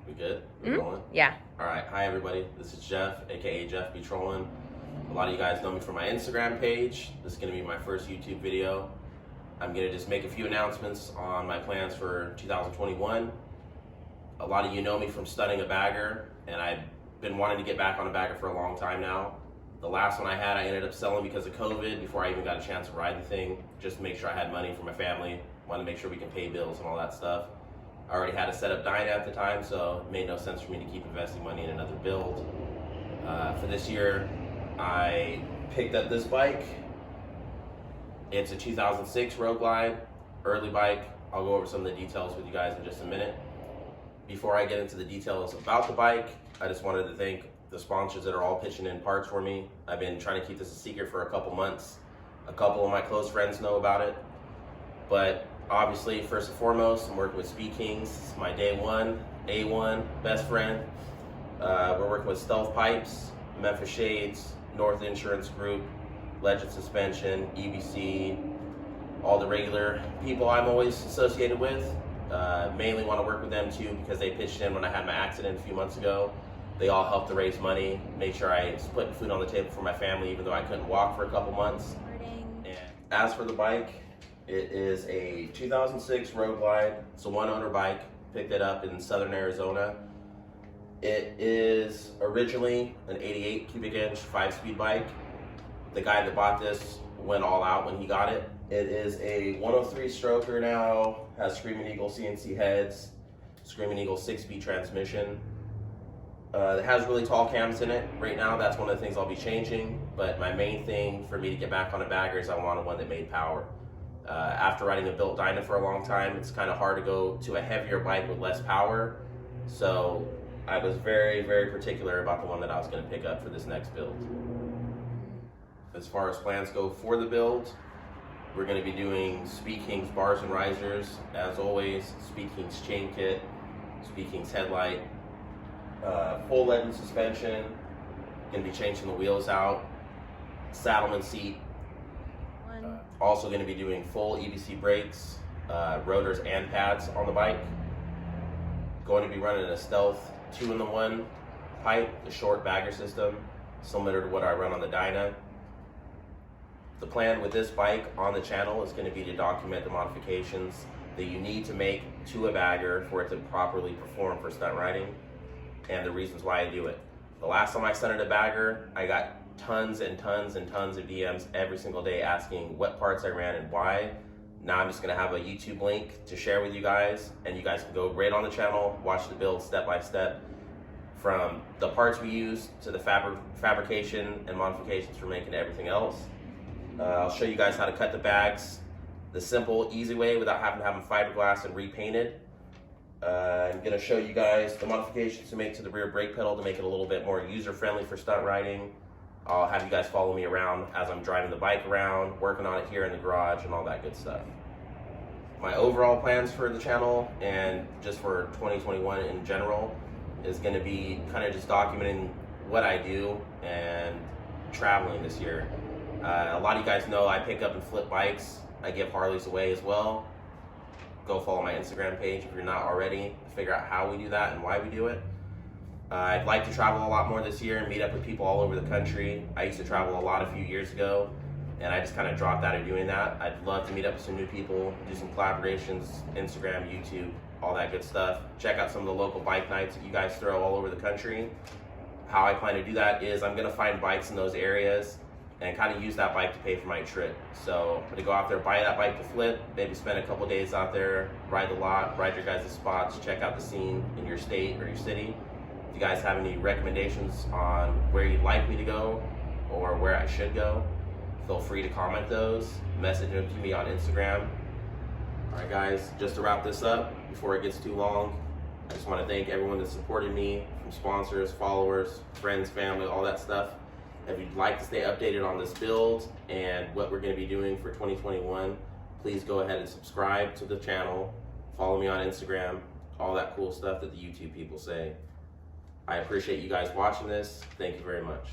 We good? We're rolling? Yeah. All right. Hi, everybody. This is Jeff, aka Jeffbetrollin. A lot of you guys know me from my Instagram page. This is going to be my first YouTube video. I'm going to just make a few announcements on my plans for 2021. A lot of you know me from stunting a bagger, and I've been wanting to get back on a bagger for a long time now. The last one I had, I ended up selling because of COVID before I even got a chance to ride the thing, just to make sure I had money for my family. Wanted to make sure we can pay bills and all that stuff. I already had a set up dyna at the time, so it made no sense for me to keep investing money in another build. For this year, I picked up this bike. It's a 2006 Road Glide, early bike. I'll go over some of the details with you guys in just a minute. Before I get into the details about the bike, I just wanted to thank the sponsors that are all pitching in parts for me. I've been trying to keep this a secret for a couple months. A couple of my close friends know about it. But obviously, first and foremost, I'm working with Speed Kings. It's my day one, A1, best friend. We're working with Stealth Pipes, Memphis Shades, North Insurance Group, Legend Suspension, EBC, all the regular people I'm always associated with. Mainly want to work with them too because they pitched in when I had my accident a few months ago. They all helped to raise money, make sure I was putting food on the table for my family even though I couldn't walk for a couple months. And as for the bike, it is a 2006 Road Glide. It's a one-owner bike. Picked it up in southern Arizona. It is originally an 88 cubic inch 5-speed bike. The guy that bought this went all out when he got it. It is a 103 stroker now, has Screaming Eagle CNC heads, Screaming Eagle 6-speed transmission. It has really tall cams in it. Right now, that's one of the things I'll be changing, but my main thing for me to get back on a bagger is I wanted one that made power. After riding a built dyna for a long time, it's kind of hard to go to a heavier bike with less power. So I was very, very particular about the one that I was going to pick up for this next build. As far as plans go for the build, we're going to be doing Speed Kings bars and risers. As always, Speed Kings chain kit, Speed Kings headlight, full Legend suspension, going to be changing the wheels out, saddleman seat. Also going to be doing full EBC brakes, rotors and pads on the bike. Going to be running a Stealth 2-in-1 pipe, the short bagger system, similar to what I run on the dyna. The plan with this bike on the channel is going to be to document the modifications that you need to make to a bagger for it to properly perform for stunt riding and the reasons why I do it. The last time I stunted a bagger, I got tons and tons and tons of DMs every single day asking what parts I ran and why. Now I'm just gonna have a YouTube link to share with you guys, and you guys can go right on the channel, watch the build step by step, from the parts we use to the fabrication and modifications for making everything else. I'll show you guys how to cut the bags the simple, easy way without having to have them fiberglass and repainted. I'm gonna show you guys the modifications to make to the rear brake pedal to make it a little bit more user-friendly for stunt riding. I'll have you guys follow me around as I'm driving the bike around, working on it here in the garage and all that good stuff. My overall plans for the channel and just for 2021 in general is going to be kind of just documenting what I do and traveling this year. A lot of you guys know I pick up and flip bikes. I give Harleys away as well. Go follow my Instagram page if you're not already to figure out how we do that and why we do it. I'd like to travel a lot more this year and meet up with people all over the country. I used to travel a lot a few years ago, and I just kind of dropped out of doing that. I'd love to meet up with some new people, do some collaborations, Instagram, YouTube, all that good stuff. Check out some of the local bike nights that you guys throw all over the country. How I plan to do that is I'm going to find bikes in those areas and kind of use that bike to pay for my trip. So I'm going to go out there, buy that bike to flip, maybe spend a couple days out there, ride the lot, ride your guys' spots, check out the scene in your state or your city. If you guys have any recommendations on where you'd like me to go or where I should go, feel free to comment those, message them to me on Instagram. All right guys, just to wrap this up before it gets too long, I just want to thank everyone that supported me, from sponsors, followers, friends, family, all that stuff. If you'd like to stay updated on this build and what we're going to be doing for 2021, please go ahead and subscribe to the channel, follow me on Instagram, all that cool stuff that the YouTube people say. I appreciate you guys watching this. Thank you very much.